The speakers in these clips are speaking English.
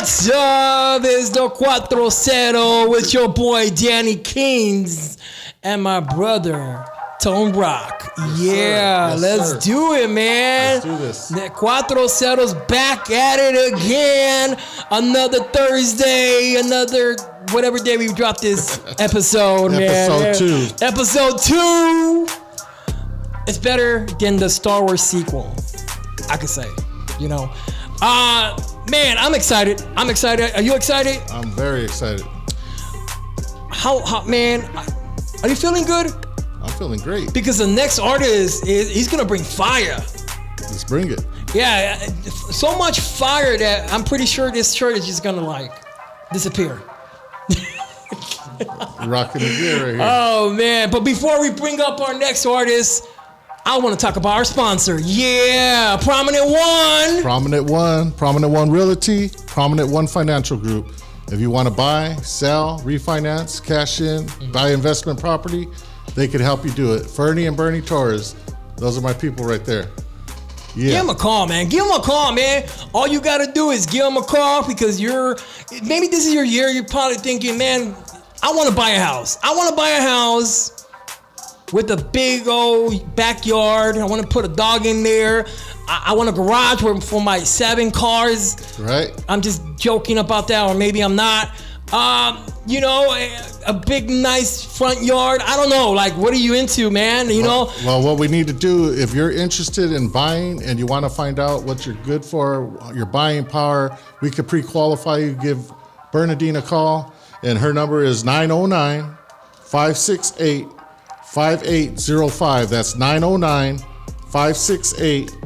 What's up? It's the Cuatro Cero with your boy Danny Keynes and my brother Tone Rock. Let's do it, man. Let's do this. The Cuatro Cero's back at it again. Another Thursday, another whatever day we dropped this episode, man. Episode 2. It's better than the Star Wars sequel, I could say. You know. Man, I'm excited. Are you excited? I'm very excited. How man, are you feeling good? I'm feeling great. Because the next artist he's gonna bring fire. Let's bring it. Yeah, so much fire that I'm pretty sure this shirt is just gonna like disappear. Rocking the gear right here. Oh man, but before we bring up our next artist, I want to talk about our sponsor. Yeah, Prominent One. Prominent One Realty, Prominent One Financial Group. If you want to buy, sell, refinance, cash in, buy investment property, they could help you do it. Fernie and Bernie Torres, those are my people right there. Yeah. Give him a call, man. Give him a call, man. All you got to do is give him a call because maybe this is your year. You're probably thinking, man, I want to buy a house. With a big old backyard. I want to put a dog in there. I want a garage for my 7 cars. Right. I'm just joking about that, or maybe I'm not. A big, nice front yard. I don't know. Like, what are you into, man? Well, what we need to do, if you're interested in buying and you want to find out what you're good for, your buying power, we could pre-qualify you. Give Bernadine a call, and her number is 909-568-5805. That's 909-568.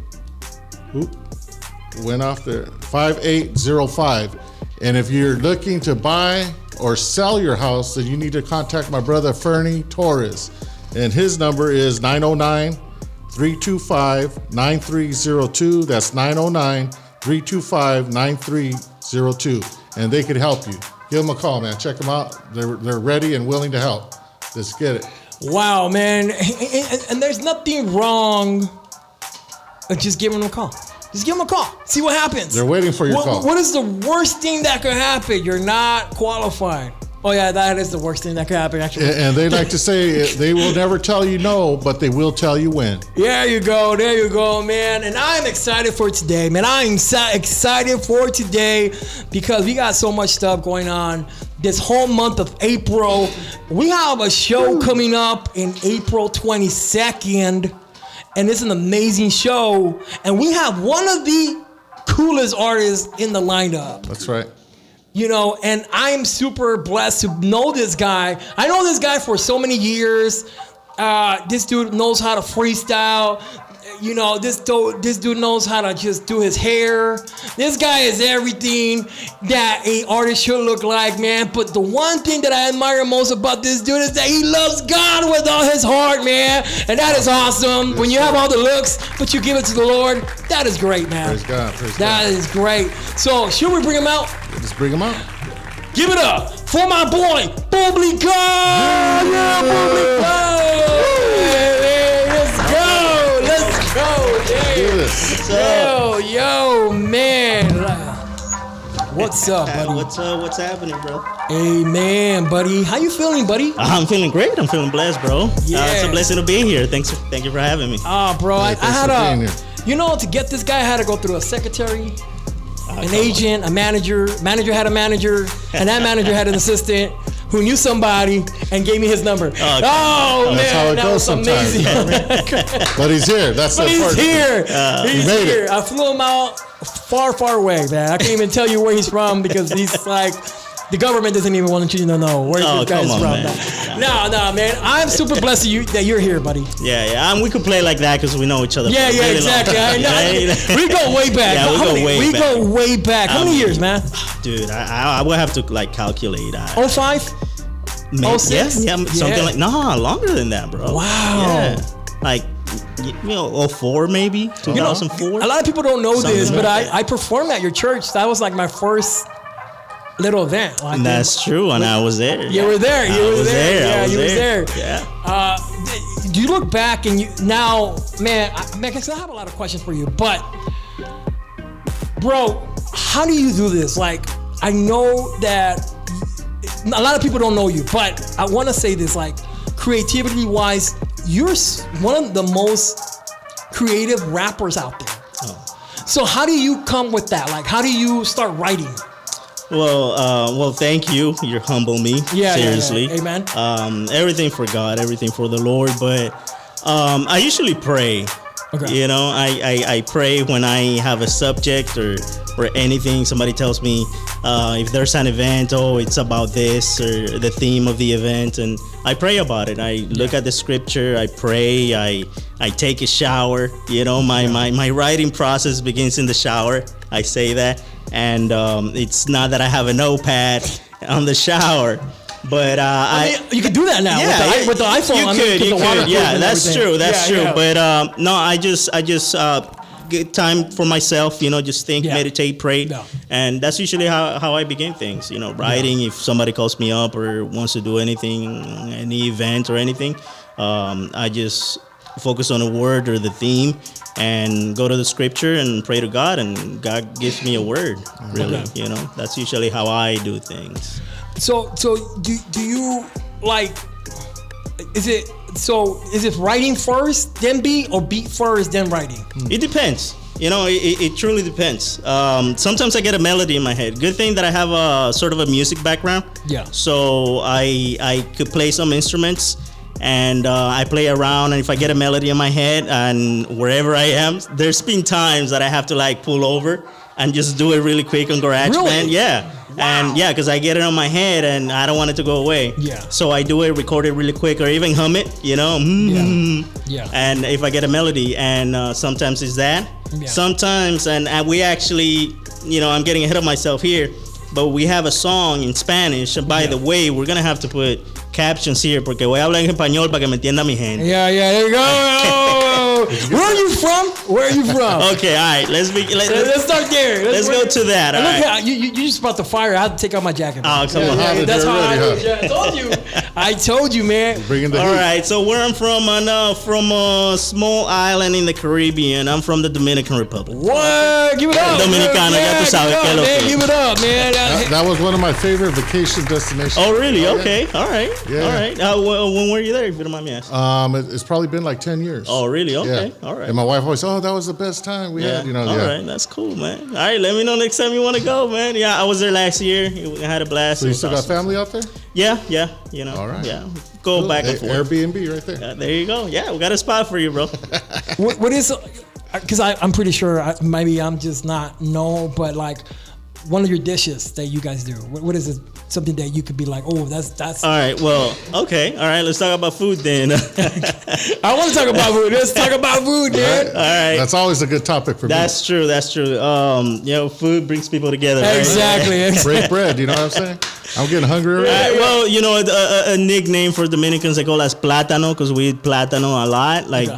Went off there. 5805. And if you're looking to buy or sell your house, then you need to contact my brother Fernie Torres. And his number is 909-325-9302. That's 909-325-9302. And they could help you. Give them a call, man. Check them out. They're ready and willing to help. Let's get it. Wow, man. And there's nothing wrong with just giving them a call. Just give them a call. See what happens. They're waiting for your call. What is the worst thing that could happen? You're not qualified. Oh, yeah, that is the worst thing that could happen, actually. And they like to say they will never tell you no, but they will tell you when. There you go, man. And I'm excited for today, man. I'm excited for today because we got so much stuff going on. This whole month of April. We have a show coming up in April 22nd. And it's an amazing show. And we have one of the coolest artists in the lineup. That's right. And I'm super blessed to know this guy. I know this guy for so many years. This dude knows how to freestyle. This dude knows how to just do his hair. This guy is everything that an artist should look like, man. But the one thing that I admire most about this dude is that he loves God with all his heart, man. And that is awesome. Yes, when you have all the looks, but you give it to the Lord, that is great, man. Praise God. That is great. So, should we bring him out? Let's bring him out. Give it up for my boy, PUBLIKO! Yeah, PUBLIKO! Yo, man. What's up, buddy? What's happening, bro? Hey, man, buddy. How you feeling, buddy? I'm feeling great. I'm feeling blessed, bro. Yeah. It's a blessing to be here. Thank you for having me. Bro, I had to get this guy, I had to go through a secretary, an agent, a manager. Manager had a manager, and that manager had an assistant who knew somebody and gave me his number. Man, that's how it goes sometimes. But he's here. That's the important thing. He's here. It. I flew him out far, far away, man. I can't even tell you where he's from because he's like, the government doesn't even want you to know where this guy's from. Man. No, man. I'm super blessed that you're here, buddy. Yeah. We could play like that because we know each other. Yeah, really exactly. We go way back. Yeah, we go way back. How many years, man? Dude, I will have to calculate. 05? 06? Yeah, something like longer than that, bro. Wow. Yeah. 04 maybe, 2004. A lot of people don't know this, but I performed at your church. That was like my first little event. And that's true, and I was there. You were there. You were there. Yeah. Do you look back and now, man, I have a lot of questions for you, but bro, how do you do this? Like, I know that a lot of people don't know you, but I want to say this, like, creativity wise, you're one of the most creative rappers out there. So how do you come with that? Like, how do you start writing? Well, thank you. You humble me. Yeah, seriously. yeah. Amen. Everything for God, everything for the Lord. But I usually pray. Okay. You know, I pray when I have a subject or anything. Somebody tells me if there's an event, it's about this or the theme of the event, and I pray about it. I look at the scripture. I pray. I take a shower. You know, my writing process begins in the shower. I say that, and it's not that I have a notepad on the shower. But I mean, you can do that now with the iPhone. You could. Yeah, that's true. That's true. Yeah. But no, I just get time for myself. You know, just think, meditate, pray, and that's usually how I begin things. You know, writing. If somebody calls me up or wants to do anything, any event or anything, I just focus on a word or the theme and go to the scripture and pray to God, and God gives me a word. Really, you know, that's usually how I do things. So do you like? Is it writing first, then beat, or beat first, then writing? It depends. You know, it truly depends. Sometimes I get a melody in my head. Good thing that I have a sort of a music background. Yeah. So I could play some instruments, and I play around. And if I get a melody in my head, and wherever I am, there's been times that I have to like pull over and just do it really quick on GarageBand. Really? Yeah. Wow. And because I get it on my head and I don't want it to go away. Yeah. So I do it, record it really quick, or even hum it, you know. Yeah. And if I get a melody, and sometimes it's that. Yeah. Sometimes, and we actually, you know, I'm getting ahead of myself here, but we have a song in Spanish. And by the way, we're going to have to put captions here porque voy a hablar en español para que me entienda mi gente. Yeah, there you go. Where are you from? Okay, all right. Let's start there. Let's go to that. All right. You just brought the fire. I had to take off my jacket. Oh, come on. That's how I do. Yeah, I told you, man. Bringing the all heat. right. So where I'm from a small island in the Caribbean. I'm from the Dominican Republic. What? Give it up. Dominicano, ya tú sabes qué es lo que. Give it up, man. That was one of my favorite vacation destinations. Oh, really? Okay. All right. Yeah. All right. When were you there, if you don't mind me asking? It's probably been like 10 years. Oh, really? Okay. Yeah. All right. And my wife always, that was the best time we had. You know. All right. That's cool, man. All right. Let me know next time you want to go, man. Yeah, I was there last year. I had a blast. So you still got family out there? Yeah. You know. All right. Yeah. Go back and forth. Airbnb right there. There you go. Yeah, we got a spot for you, bro. What is? Because I'm pretty sure maybe I'm just not but like one of your dishes that you guys do. What is it? Something that you could be like, that's. All right. Well, okay. All right. Let's talk about food then. I want to talk about food. Let's talk about food, man. All right. That's always a good topic for me. That's true. You know, food brings people together. Right? Exactly. Break bread. You know what I'm saying? I'm getting hungry already. Right, well, you know, a nickname for Dominicans, they call us plátano because we eat plátano a lot, like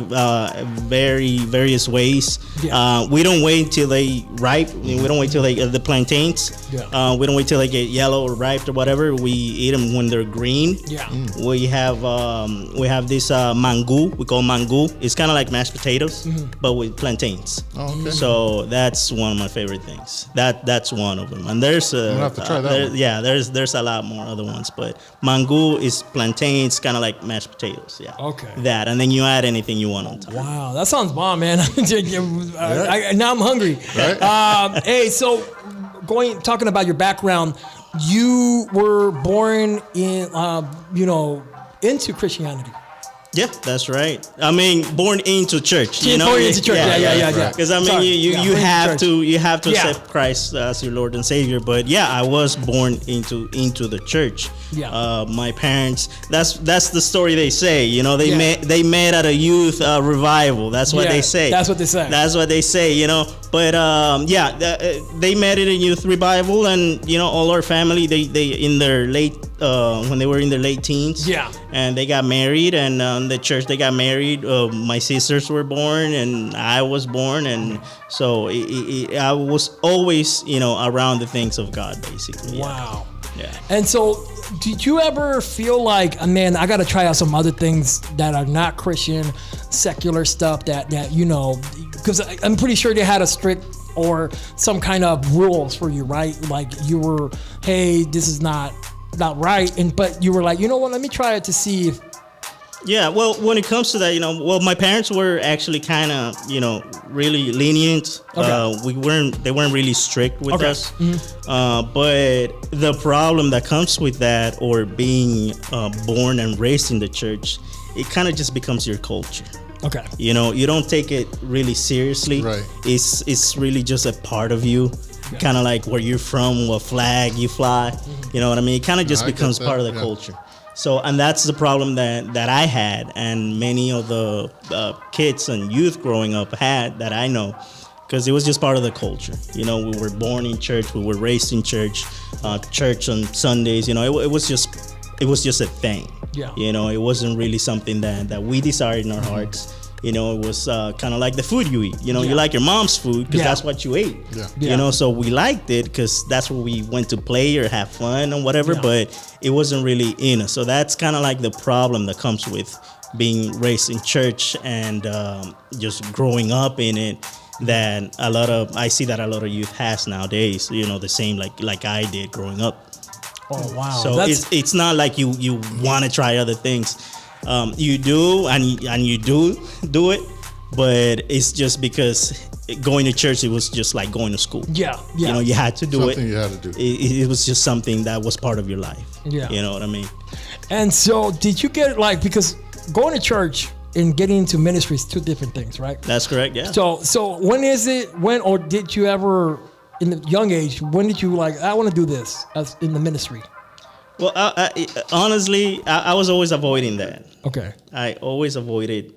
various ways. Yeah. We don't wait till they ripe. We don't wait till the plantains. Yeah. We don't wait till they get yellow or ripe or whatever. We eat them when they're green. Yeah. We have this mango. We call mango. It's kind of like mashed potatoes, but with plantains. Oh, okay. So that's one of my favorite things. That's one of them. And there's I'm gonna have to try that one. Yeah, there's a lot more other ones, but mango is plantains, kind of like mashed potatoes. Yeah. Okay. That, and then you add anything you want on top. Wow, that sounds bomb, man. Now I'm hungry. Right? Hey, so talking about your background, you were born in, into Christianity. Yeah, that's right. I mean, born into church. You know, born into church. Yeah. Because I mean, Sorry. you have to Yeah. accept Christ as your Lord and Savior. But yeah, I was born into the church. Yeah. My parents. That's the story they say. You know, they Yeah. met at a youth revival. That's what they say. That's what they say. That's what they say. You know, but they met at a youth revival, and you know, all our family they in their late when they were in their late teens. Yeah. And they got married, and the church they got married. My sisters were born, and I was born, and so I was always, you know, around the things of God, basically. Wow. Yeah. And so, did you ever feel like, man, I got to try out some other things that are not Christian, secular stuff that you know, because I'm pretty sure they had a strict or some kind of rules for you, right? Like you were, hey, this is not right, but you were like, you know what? Let me try it to see if. Yeah, well, when it comes to that, my parents were actually kind of, really lenient. Okay. They weren't really strict with Okay. us. But the problem that comes with that, or being born and raised in the church, it kind of just becomes your culture. Okay. You don't take it really seriously. Right. It's really just a part of you. Kind of like where you're from, what flag you fly. You know what I mean? It kind of just I get becomes that, part of the yeah. culture. So, and that's the problem that I had, and many of the kids and youth growing up had, that I know, because it was just part of the culture. We were born in church, we were raised in church, church on Sundays. It was just a thing. Yeah. It wasn't really something that we desired in our hearts. It was kind of like the food you eat. You like your mom's food because that's what you ate. Yeah. So we liked it because that's where we went to play or have fun or whatever, Yeah. but it wasn't really in us. So that's kind of like the problem that comes with being raised in church and just growing up in it, that I see that a lot of youth has nowadays, the same like I did growing up. Oh wow. So it's not like you want to try other things. You do, and you do it, but it's just because going to church, it was just like going to school. Yeah. You had to do Something you had to do. It was just something that was part of your life. Yeah. You know what I mean? And so, did you get because going to church and getting into ministry is two different things, right? That's correct. Yeah. So or did you ever, in the young age, when did you I want to do this as in the ministry? Well, honestly, I was always avoiding that. Okay. I always avoided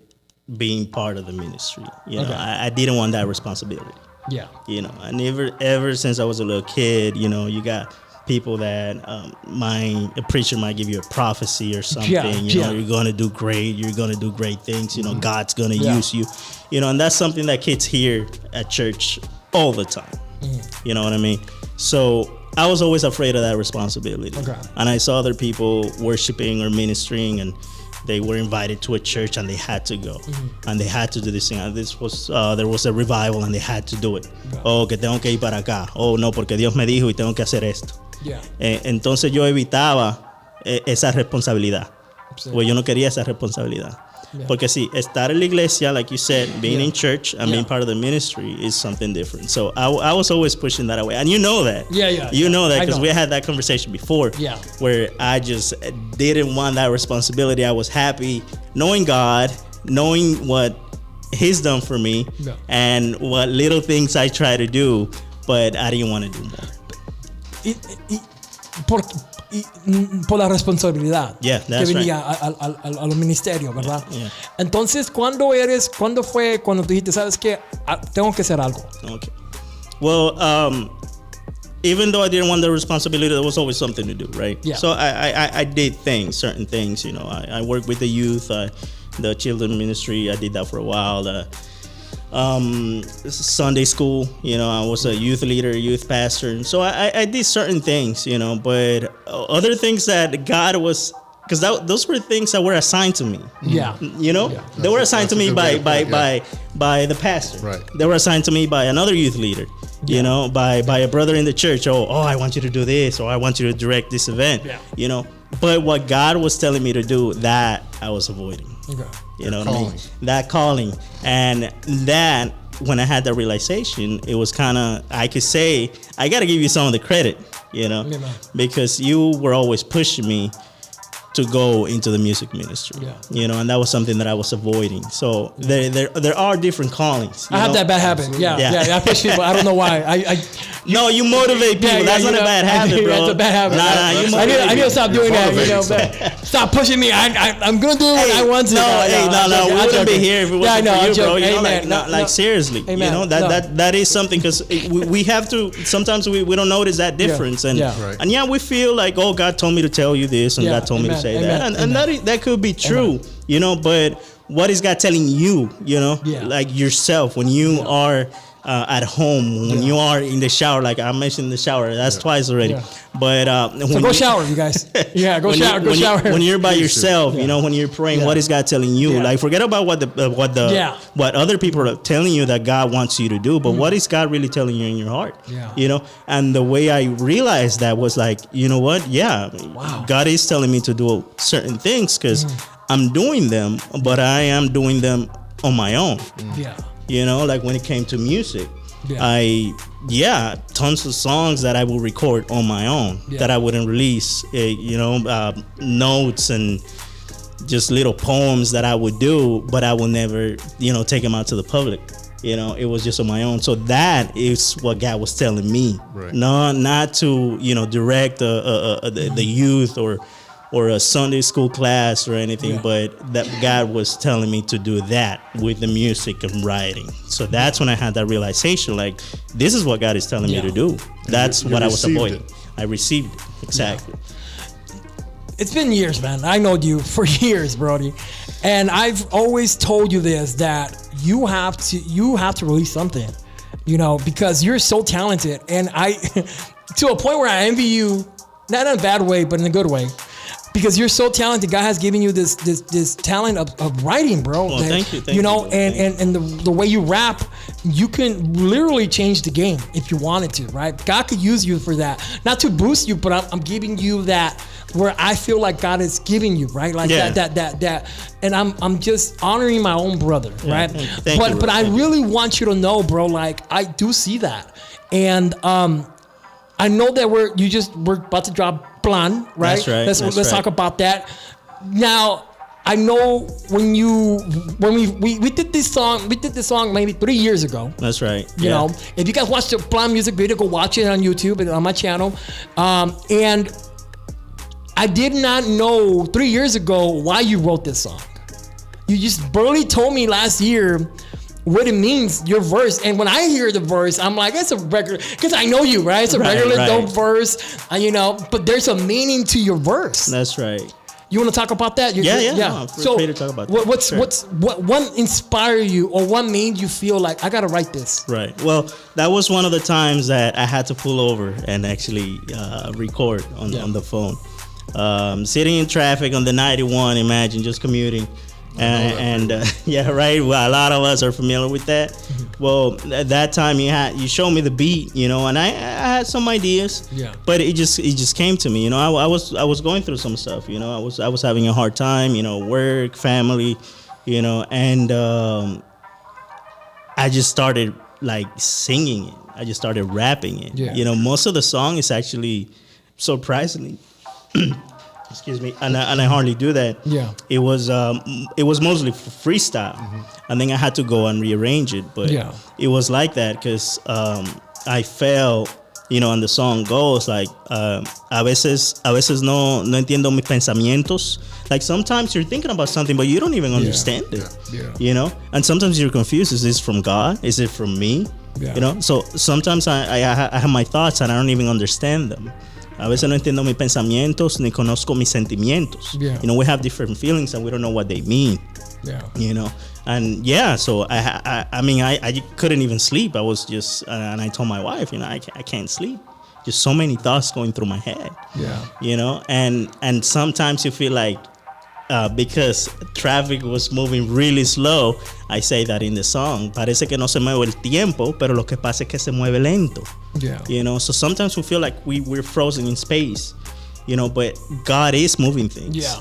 being part of the ministry. Okay. I didn't want that responsibility. Yeah. I never, ever since I was a little kid, you got people that a preacher might give you a prophecy or something. You're going to do great. You're going to do great things. God's going to use you. And that's something that kids hear at church all the time. You know what I mean? So I was always afraid of that responsibility. Okay. And I saw other people worshiping or ministering, and they were invited to a church and they had to go. And they had to do this thing. And there was a revival and they had to do it. Okay. Oh, que tengo que ir para acá. Oh, no, porque Dios me dijo y tengo que hacer esto. Yeah. Entonces yo evitaba esa responsabilidad. Sí. Pues yo no quería esa responsabilidad. Yeah. Porque sí, estar en la iglesia, like you said, being Yeah. in church and Yeah. being part of the ministry is something different. So I was always pushing that away. And you know that. Yeah. You know that I because know. we had that conversation before. Yeah. Where I just didn't want that responsibility. I was happy knowing God, knowing what He's done for me, Yeah. and what little things I try to do, but I didn't want to do more. Por la responsabilidad Yeah, que that's venía a los ministerios, ¿verdad? Yeah. Entonces, ¿cuándo fue cuando tú dijiste, sabes qué, tengo que hacer algo? Okay. Well, even though I didn't want the responsibility, there was always something to do, right? Yeah. So I did certain things. I worked with the youth, the children ministry. I did that for a while. Sunday school, I was a youth leader, youth pastor, and so I did certain things, but other things that God was, because those were things that were assigned to me. Yeah. They were assigned to me That's a good way to put it, by the pastor. Right. They were assigned to me by another youth leader. By a brother in the church. Oh, I want you to do this, or I want you to direct this event. Yeah. But what God was telling me to do, that I was avoiding. Okay. You know what I mean? That calling. And that, when I had that realization, it was kind of, I could say, I got to give you some of the credit, Yeah, man. because you were always pushing me to go into the music ministry, and that was something that I was avoiding. So there are different callings. I have that bad habit. Yeah. I push people. I don't know why. No, you motivate people. That's not a bad habit, bro. That's a bad habit. Nah, you motivate I need to stop doing that. motivating Stop pushing me. I'm gonna do what I want to. We wouldn't be here if it wasn't for you, bro. Amen. Seriously, Amen. that is something, because we have to. Sometimes we don't notice that difference, and Right. we feel like, oh, God told me to tell you this, and God told me to say that, and that could be true, but what is God telling you? Like yourself, when you are at home when you are in the shower. Like I mentioned, the shower. That's twice already. Yeah. But so go shower, you guys. Yeah, go shower. Go shower. When you're by yourself, you know, when you're praying, what is God telling you? Like forget about what other people are telling you that God wants you to do, but what is God really telling you in your heart? Yeah. You know, and the way I realized that was like, you know what? Yeah, God is telling me to do certain things because I'm doing them, but I am doing them on my own. Yeah. You know, like when it came to music, tons of songs that I will record on my own that I wouldn't release, notes and just little poems that I would do, but I will never, take them out to the public. You know, it was just on my own. So that is what God was telling me. Right. No, not to, direct the youth or a Sunday school class or anything, but that God was telling me to do that with the music and writing. So that's when I had that realization, like, this is what God is telling me to do. That's what I was avoiding. I received it. Exactly. It's been years, man. I know you for years, Brody. And I've always told you this, that you have to release something, because you're so talented. And I, to a point where I envy you, not in a bad way, but in a good way. Because you're so talented, God has given you this talent of writing, bro. Well, thank you. And the way you rap, you can literally change the game if you wanted to, right? God could use you for that, not to boost you, but I'm giving you that where I feel like God is giving you, right? Like that, and I'm just honoring my own brother, right? Thank you, but I really want you to know, bro. Like I do see that, and I know that we're about to drop Plan, right? That's right. Let's talk about that. Now, I know when we did this song maybe 3 years ago. That's right. You know, if you guys watched the Plan music video, go watch it on YouTube and on my channel. And I did not know 3 years ago why you wrote this song. You just barely told me last year what it means, your verse. And when I hear the verse, I'm like, it's a regular, because I know you, right? It's a regular dope verse, but there's a meaning to your verse. That's right. You want to talk about that? Yeah. No, so free to talk about that. What inspired you, or what made you feel like I gotta write this? Right. Well, that was one of the times that I had to pull over and actually record on the phone. Sitting in traffic on the 91, imagine just commuting. Right. Well, a lot of us are familiar with that. Well, at that time you showed me the beat, and I had some ideas. Yeah. But it just came to me. I was going through some stuff. I was having a hard time. Work, family. And I just started like singing it. I just started rapping it. Yeah. Most of the song is actually surprisingly. Excuse me, and I hardly do that. Yeah, it was mostly freestyle, and then I had to go and rearrange it. But it was like that because I felt, and the song goes like, a veces no entiendo mis pensamientos. Like sometimes you're thinking about something, but you don't even understand it. Yeah. And sometimes you're confused. Is this from God? Is it from me? Yeah. So sometimes I have my thoughts and I don't even understand them. A veces no entiendo mis pensamientos ni conozco mis sentimientos. Yeah. We have different feelings and we don't know what they mean. Yeah. And so I couldn't even sleep. I was just, and I told my wife, I can't sleep. Just so many thoughts going through my head. Yeah. And sometimes you feel like, because traffic was moving really slow, I say that in the song. Parece que no se mueve el tiempo, pero lo que pasa es que se mueve lento. Yeah. So sometimes we feel like we're frozen in space, but God is moving things. Yeah.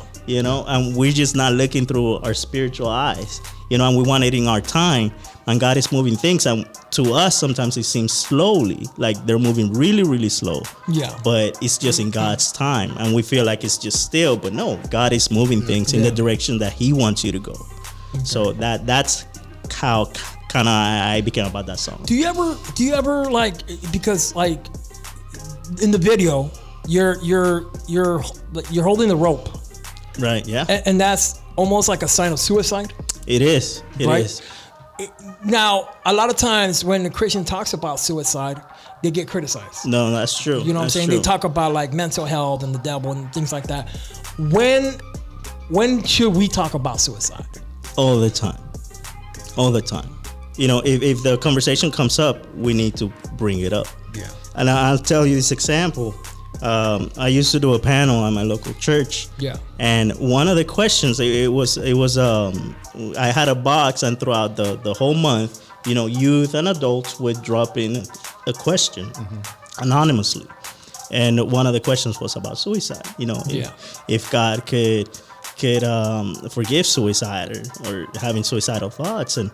And we're just not looking through our spiritual eyes, and we want it in our time. And God is moving things, and to us sometimes it seems slowly, like they're moving really, really slow. Yeah. But it's just in God's time, and we feel like it's just still. But no, God is moving things in the direction that He wants you to go. Okay. So that's how kind of I became about that song. Do you ever like, because like in the video you're holding the rope, right? Yeah. And that's almost like a sign of suicide. It is. It is. Now, a lot of times when the Christian talks about suicide, they get criticized. No, that's true. You know what I'm saying? True. They talk about like mental health and the devil and things like that. When should we talk about suicide? All the time. if the conversation comes up, we need to bring it up. Yeah. And I'll tell you this example. I used to do a panel at my local church. Yeah. And one of the questions, it was I had a box, and throughout the whole month, youth and adults would drop in a question anonymously. And one of the questions was about suicide. If God could forgive suicide or having suicidal thoughts. And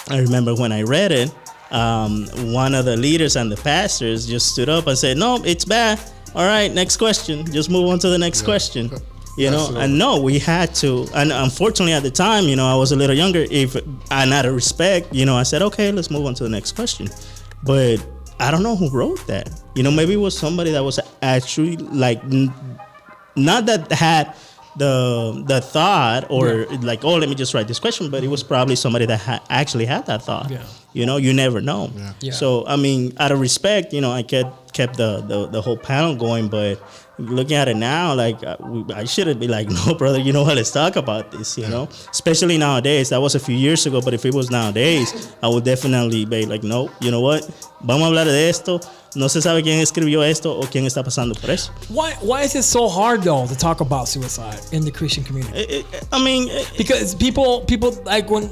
I remember when I read it, one of the leaders and the pastors just stood up and said, "No, it's bad. All right, next question. Just move on to the next question." And no, we had to. And unfortunately, at the time, I was a little younger. And out of respect, I said, "Okay, let's move on to the next question." But I don't know who wrote that. Maybe it was somebody that was actually like, not that had the thought or like, oh, let me just write this question, but it was probably somebody that actually had that thought. You never know. So I mean, out of respect, I kept the whole panel going, but looking at it now, like I shouldn't be like, no, brother, what, let's talk about this, especially nowadays. That was a few years ago, but if it was nowadays, I would definitely be like, no, you know what, vamos a hablar de esto. No se sabe quién escribió esto o quién está pasando por eso. Why is it so hard though to talk about suicide in the Christian community? Because people like when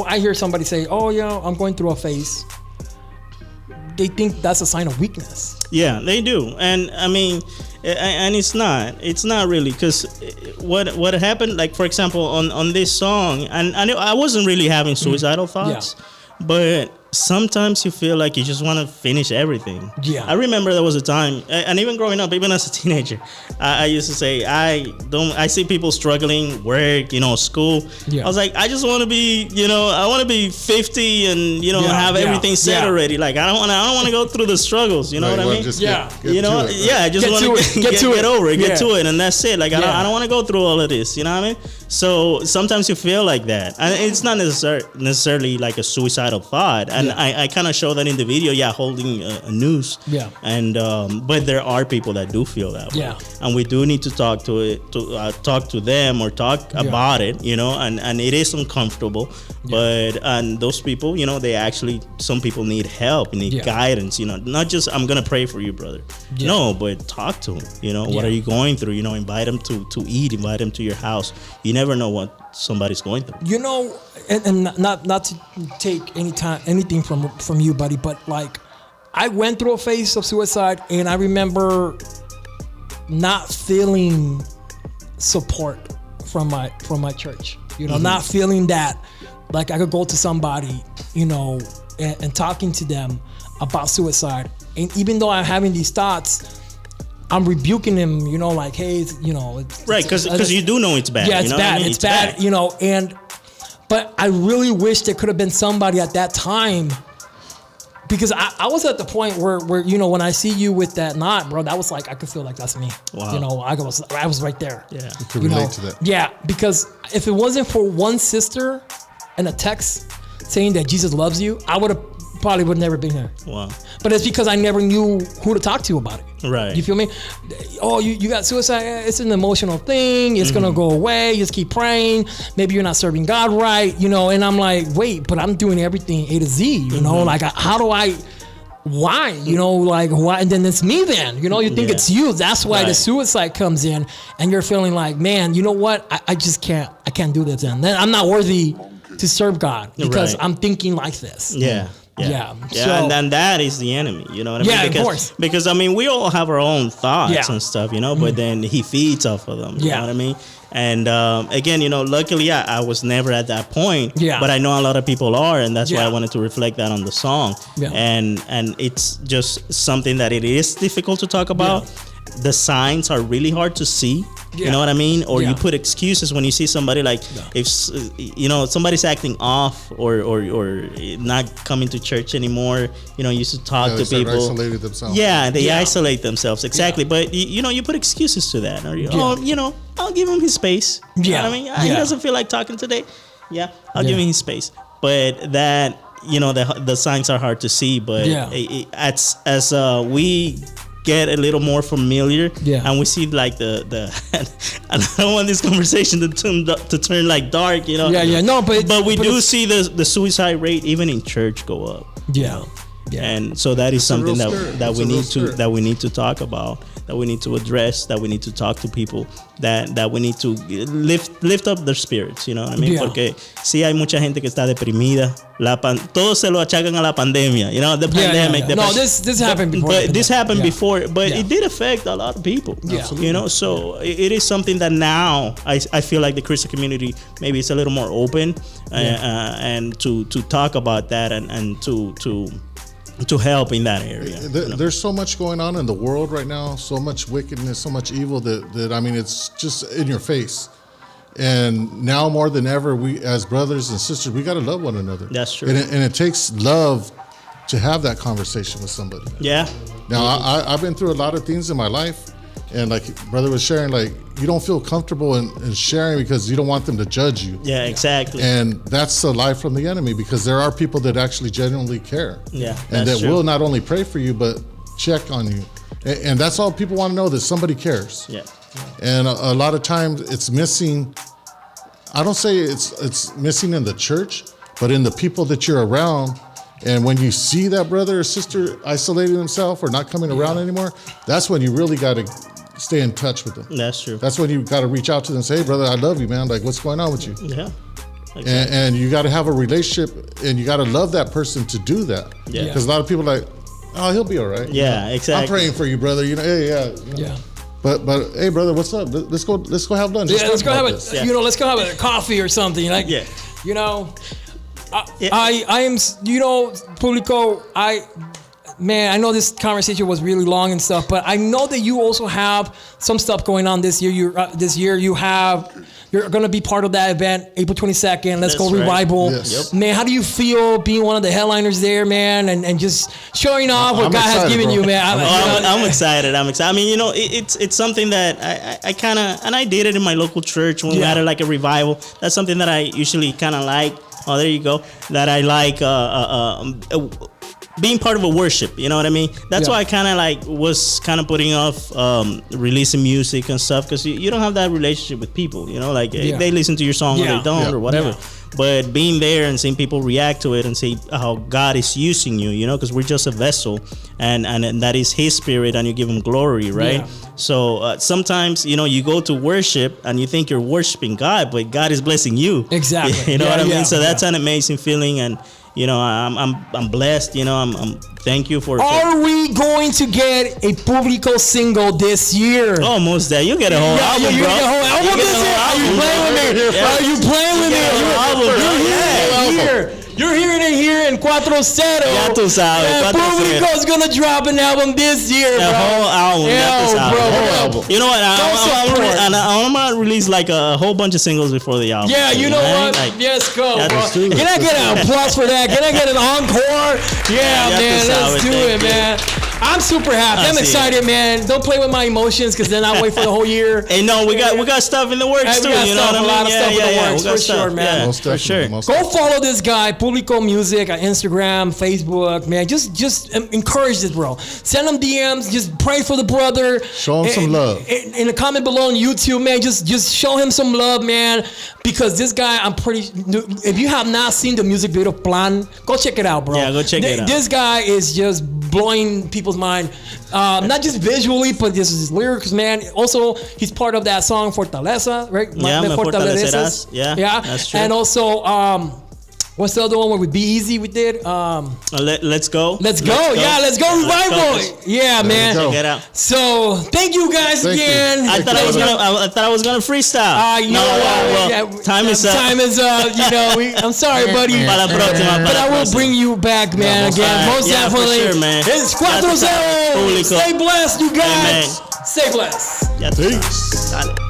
I hear somebody say, "Oh yeah, I'm going through a phase," they think that's a sign of weakness. Yeah, they do, and I mean, and it's not really, because what happened, like for example on this song, and I wasn't really having suicidal thoughts, but sometimes you feel like you just want to finish everything. I remember there was a time, and even growing up, even as a teenager, I used to say, I see people struggling, work, school. I was like, I just want to be, I want to be 50 and have everything set already. Like I don't want to go through the struggles. You know what I mean? Just I just want to get over it, get to it, and that's it. Like I don't want to go through all of this. You know what I mean? So sometimes you feel like that, and it's not necessarily like a suicidal thought. And I kind of show that in the video, holding a noose. And but there are people that do feel that way. And we do need to talk to them or talk about it, and it is uncomfortable. But and those people, they actually, some people need help, need guidance. Not just, I'm gonna pray for you, brother. No, but talk to them. What are you going through? Invite them to eat, invite them to your house. You never know what somebody's going through. And not to take anything from you, buddy, but like I went through a phase of suicide, and I remember not feeling support from my church. Not feeling that like I could go to somebody, and talking to them about suicide. And even though I'm having these thoughts, I'm rebuking him, like, hey, it's right, because you do know it's bad. Yeah, it's bad. It's bad. But I really wish there could have been somebody at that time, because I was at the point where when I see you with that knot, bro, that was like, I could feel like that's me. Wow. I was right there. Yeah, you could relate to that. Yeah, because if it wasn't for one sister and a text saying that Jesus loves you, I would have never been here. Wow. But it's because I never knew who to talk to about it. Right. You feel me? Oh, you got suicide. It's an emotional thing. It's gonna go away. Just keep praying. Maybe you're not serving God right. And I'm like, wait, but I'm doing everything A to Z. Like how do I? Why? Like why? And then it's me. Then you think it's you. That's why the suicide comes in, and you're feeling like, man, you know what? I just can't. I can't do this. Then I'm not worthy to serve God because I'm thinking like this. Yeah. So, and that is the enemy, you know what I mean? Of course. Because we all have our own thoughts and stuff, but then he feeds off of them, you know what I mean? And again, luckily, I was never at that point, but I know a lot of people are, and that's why I wanted to reflect that on the song. And it's just something that it is difficult to talk about. The signs are really hard to see. You know what I mean? Or you put excuses when you see somebody, like if somebody's acting off or not coming to church anymore. Used to talk to people. Isolated themselves. Yeah, they isolate themselves, exactly. But you put excuses to that, or I'll give him his space. You know what I mean? He doesn't feel like talking today. I'll give him his space. But that the signs are hard to see. But as we get a little more familiar, Yeah. and we see like the I don't want this conversation to turn like dark, you know. Yeah. No, but we do see the suicide rate even in church go up. Yeah. Yeah. And so that is something real that spirit. that It's we a real need to spirit. that we need to talk about, that we need to address, that we need to talk to people, that we need to lift up their spirits, you know what I mean? Yeah. Porque sí hay mucha gente que está deprimida. Todos se lo achacan a la pandemia, you know, the pandemic. The No, this happened before. But this happened before, but Yeah. it did affect a lot of people. Yeah. You know, so it is something that now I feel like the Christian community maybe it's a little more open and to talk about that and to help in that area. There's so much going on in the world right now, so much wickedness, so much evil that I mean, it's just in your face. And now more than ever, we as brothers and sisters, we got to love one another. That's true. And it takes love to have that conversation with somebody. Yeah. Now, I've been through a lot of things in my life, and like brother was sharing, like you don't feel comfortable in sharing because you don't want them to judge you. Yeah, exactly. And that's a lie from the enemy, because there are people that actually genuinely care. Yeah, and that's that true. will not only pray for you, but check on you. And that's all people want to know, that somebody cares. Yeah. And a lot of times it's missing. I don't say it's missing in the church, but in the people that you're around. And when you see that brother or sister isolating themselves or not coming around anymore, that's when you really got to stay in touch with them. That's true. That's when you got to reach out to them and say, hey, brother, I love you, man. Like, what's going on with you? Yeah. Exactly. And you got to have a relationship, and you got to love that person to do that. Yeah. Because a lot of people are like, oh, he'll be all right. Yeah, exactly. I'm praying for you, brother. You know, hey, yeah. You know? Yeah. But hey, brother, what's up? Let's go have lunch. Yeah, let's go have this. a let's go have a coffee or something. Like, Yeah. you know, Yeah. I am, you know, Publiko, man, I know this conversation was really long and stuff, but I know that you also have some stuff going on this year. You're going to be part of that event, April 22nd. Let's That's Go right. Revival. Yes. Man, how do you feel being one of the headliners there, man, and just showing off what I'm God has excited, given bro. you, man? I'm excited. I mean, you know, it's something that I kind of, and I did it in my local church when we had like a revival. That's something that I usually kind of like. Oh, there you go. That I like being part of a worship. You know what I mean? That's why I kind of like was kind of putting off releasing music and stuff, because you don't have that relationship with people. You know, like they listen to your song or they don't or whatever. Yeah. But being there and seeing people react to it and see how God is using you, you know, because we're just a vessel, and that is His Spirit, and you give Him glory, right? Yeah. So sometimes, you know, you go to worship and you think you're worshiping God, but God is blessing you. Exactly. You know what I mean? Yeah, So that's an amazing feeling, and you know, I'm blessed. You know, I'm thank you for. Are we going to get a Publiko single this year? Almost there. You get a whole album, you bro. get a whole album You get this a year? whole Are you album, playing with me? bro. Are you playing with me? get a whole album, bro. You're hearing it here in Cuatro, Cero. Ya tú sabes, Cuatro, Cero. Publiko's gonna drop an album this year, The bro. whole album. Yo, ya tú sabes. bro. Whole album. You know what? I'm gonna release like a whole bunch of singles before the album. Yeah, you know right? what? Like, Yes, go, Yeah, bro. let's do Can I get an applause for that? Can I get an encore? Yeah, Ya man, tú let's sabes, do thank it, you. man. I'm super happy. I'm see excited, man. Don't play with my emotions, because then I'll wait for the whole year. Hey, no, we got stuff in the works Hey, we too. got You know stuff, what I a mean? lot of stuff in the works, we got for sure, man. Yeah, Most for definitely, sure. most Go definitely. follow this guy, Publiko Music, on Instagram, Facebook, man. Just encourage this, bro. Send him DMs. Just pray for the brother. Show him some love. In the comment below on YouTube, man, just show him some love, man. Because this guy, I'm pretty. If you have not seen the music video Plan, go check it out, bro. Yeah, go check it out. This guy is just blowing people's mind, not just visually, but just his lyrics, man. Also, he's part of that song Fortaleza, right? Yeah, Me Me Fortalecerás. Yeah, yeah, that's true. And also, what's the other one where with Be Easy we did? Let's go. Let's go. Yeah, let's go revival. Yeah, man. go. Check it out. So thank you guys Thank you. again. I thought I was gonna freestyle. You know what? well, time is up. Time is up. You know, I'm sorry, buddy. Para la próxima, But para I la will próxima. bring you back, man. most Again, definitely. most Yeah, for definitely. sure, man. It's Cuatro, That's Cero. Publiko. Stay blessed, you guys. Amen. Stay blessed. Ya tú Peace. sabes. Dale.